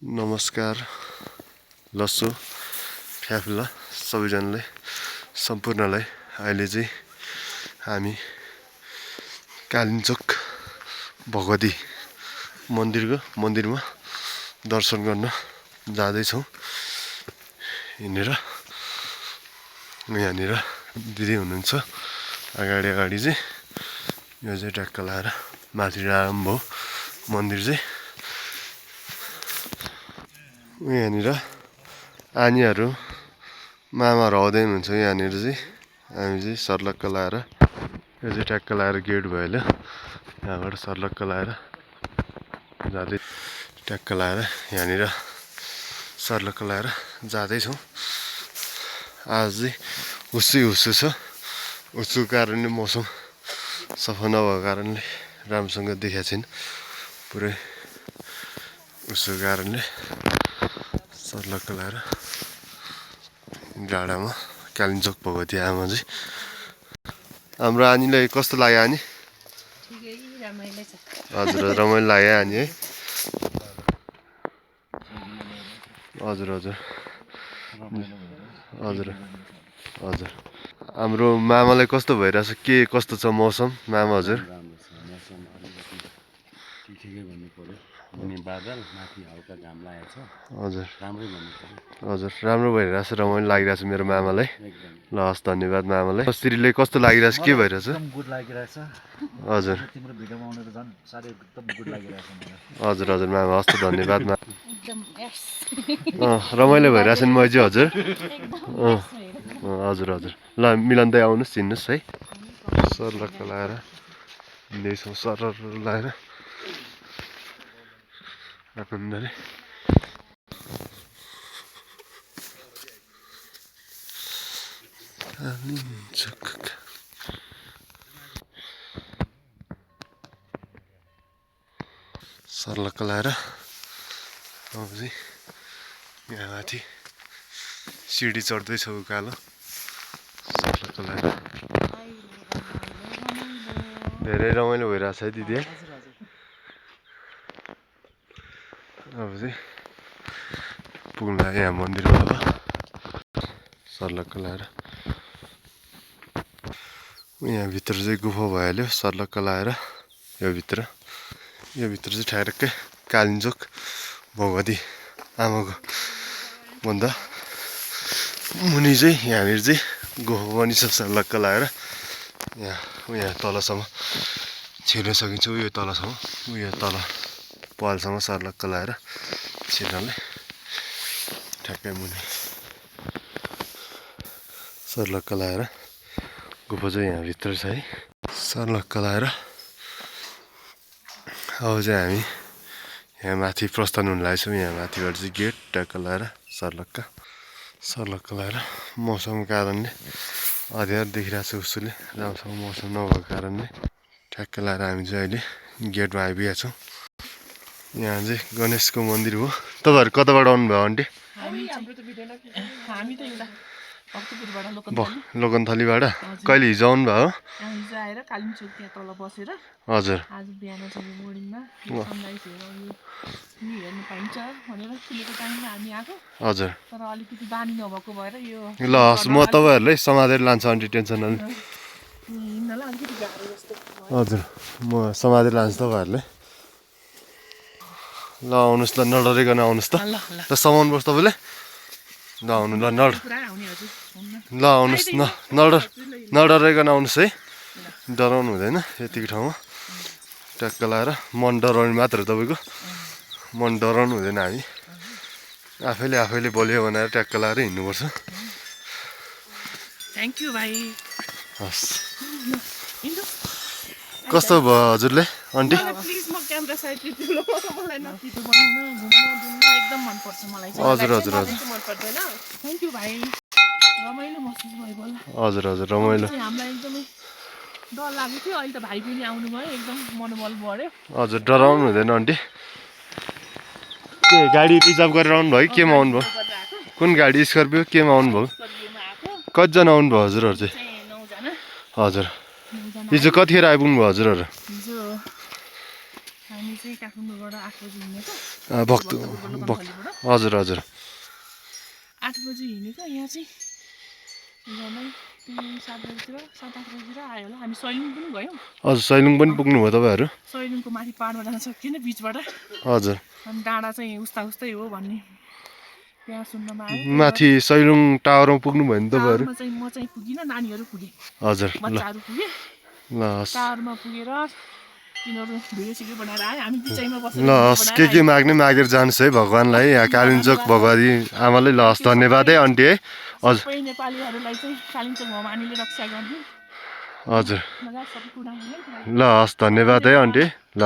नमस्कार लस्सो फ्याफुल्ला सबैजनालाई सम्पूर्णलाई अहिले चाहिँ हामी कालिम्चोक भगवती मन्दिरमा दर्शन गर्न जाँदैछौँ। यहाँनिर दिदी हुनुहुन्छ अगाडि चाहिँ यो चाहिँ ट्याक्क लाएर माथि आरम्भ हो मन्दिर चाहिँ। यहाँनिर आनीहरू मामाहरू आउँदै हुनुहुन्छ। यहाँनिर चाहिँ हामी चाहिँ सर्लक्क लाएर यो चाहिँ ट्याक्क लाएर गेट भइहाल्यो। यहाँबाट सर्लक्क लाएर जाँदै ट्याक्क लाएर यहाँनिर सर्लक्क लाएर जाँदैछौँ। आज चाहिँ हुस्सै छ। हुस्सुको कारणले मौसम सफा नभएको कारणले राम्रोसँग देखाएको छैन। पुरै हुस्सुको कारणले सर्लक्क लाएर डाँडामा कालिम्चोक भगवती आमा चाहिँ हाम्रो आनीलाई कस्तो लाग्यो आनी? हजुर रमाइलो लाग्यो आनी है? हजुर हाम्रो मामालाई कस्तो भइरहेछ? के कस्तो छ मौसम मामा हजुर? ठिकै भन्नु पर्यो। अनि बादल माथि हल्का घाम लागेको छ। हजुर राम्रै भन्नु पर्यो। हजुर राम्रो भइरहेछ, रमाइलो लागिरहेछ मेरो मामालाई। एकदम ल हस् धन्यवाद मामालाई। श्रीले कस्तो लागिरहेछ? के भइरहेछ? एकदम गुड लागिरहेछ। हजुर तिम्रो भिडियोमा आउनु त झन् साह्रै एकदम गुड लागिरहेछ मलाई। हजुर मामा हस् त धन्यवाद मा रमाइलो भइरहेछ नि मैले हजुर? हजुर ल मिलन दाइ आउनुहोस्, चिन्नुहोस् है। सर्लक्क लाएर हिँड्दैछौँ सरर लाएर आनन्दले। सर्लक्क लाएर अब चाहिँ यहाँ माथि सिडी चढ्दैछ उकालो। सर्लक्क लाएर धेरै रमाइलो भइरहेछ है दिदी? अब चाहिँ पुग्ला यहाँ मन्दिरमा। अब सर्लक्क लाएर यहाँ भित्र चाहिँ गुफा भइहाल्यो। सर्लक्क लाएर यो भित्र चाहिँ ठ्याक्कै कालिम्चोक भगवती आमाको भन्दा मुनि चाहिँ यहाँनिर चाहिँ गुफा पनि छ। सर्लक्क लाएर यहाँ तलसम्म छिर्न सकिन्छ। उयो तलसम्म, उयो तल पालसम्म सर्लक्क लाएर छिर्नलाई ठ्याक्कै मुनि सर्लक्क लाएर गुफा चाहिँ यहाँभित्र छ है। सर्लक्क लाएर अब चाहिँ हामी यहाँ माथि प्रस्थान हुन लागेछौँ। यहाँ माथिबाट चाहिँ गेट ट्याक्क लाएर सर्लक्क लाएर मौसमको कारणले अँध्यारो देखिरहेको छ उसले, राम्रोसँग मौसम नभएको कारणले ठ्याक्क लाएर हामी चाहिँ अहिले गेटमा आइपुगेका छौँ। यहाँ चाहिँ गणेशको मन्दिर हो। तपाईँहरू कताबाट आउनुभयो आन्टी? लोकन्थलीबाट। कहिले हिजो आउनुभयो? हिजो आएर कालिम्चोक त्यहाँ तल बसेर हजुर आज बिहान चाहिँ मोर्निङमा सनराइज हेर्नु पाइन्छ भनेर खुलेको टाइममा हामी आएको। हजुर तर अलिकति बानी नभएको भएर यो ल हस् म तपाईँहरूलाई समातेर लान्छु आन्टी, टेन्सन नलिनु। हिँड्नलाई अलिकति गाह्रो जस्तो भयो। हजुर म समातेर लान्छु तपाईँहरूलाई। ल आउनुहोस्, ल नडराइकन आउनुहोस् त। ल समाउनुपर्छ तपाईँले। ल आउनु, ल पुरा आउने हजुर हुन्न। ल आउनुहोस्, नडराइकन आउनुहोस् है। डराउनु हुँदैन यतिको ठाउँमा। ट्याक्क लाएर मन डराउने मात्र हो तपाईँको, मन डराउनु हुँदैन। हामी आफैले बलियो बनाएर ट्याक्क लाएर हिँड्नुपर्छ। थ्याङ्क यू भाइ। हस् कस्तो भयो हजुरले आन्टी? प्लिज म क्यामेरा साइडले ठुलो मलाई नचितो बनाउन घुम्न एकदम मनपर्छ मलाई चाहिँ। हजुर मन पर्दैन। थ्याङ्क यू भाइ। रमाइलो महसुस भयो होला। हजुर रमाइलो। हामीलाई एकदमै डर लागेको थियो, अहिले त भाइ पनि आउनुभयो, एकदम मनोबल बढ्यो। हजुर डराउनु हुँदैन आन्टी। के गाडी रिजर्भ गरेर आउनुभयो कि केमा आउनुभयो? कुन गाडी? स्कर्पियो? केमा आउनुभयो? कतिजना आउनुभयो हजुरहरू चाहिँ? 9 जना। हजुर हिजो कतिखेर आइपुग्नु भयो हजुरहरू? हिजो हामी चाहिँ काठमाडौँबाट 8 बजी हिँडेको। भक्तपुर हजुर हजुर 8 बजी हिँडेको यहाँ चाहिँ झन्डै 7 बजीतिर 7-8 बजीतिर आयो होला हामी सैलुङ पनि गयौँ हजुर सैलुङ पनि पुग्नुभयो तपाईँहरू सैलुङको माथि पाहाडमा जान सकिएन बिचबाट हजुर अनि डाँडा चाहिँ उस्तै हो भन्ने त्यहाँ सुन्नमा आयो माथि सैलुङ टावरमा पुग्नुभयो नि तपाईँहरू टावरमा चाहिँ म चाहिँ पुगिनँ नानीहरू पुगे हजुर ल बच्चाहरू पुगे ल हस् टावरमा पुगेर तिनीहरू भिडियो सिडियो बनाएर आयो हामी बिचैमा बसेर ल हस् के माग्ने मागेर जानुहोस् है भगवान्लाई यहाँ कालिम्चोक भगवती आमालाई ल हस् धन्यवाद है आन्टी है हजुर सबै नेपालीहरूलाई चाहिँ कालिम्पोङ भवानीले रक्षा गर्नु हजुर लगायत सबै कुरामा ल हस् धन्यवाद है आन्टी ल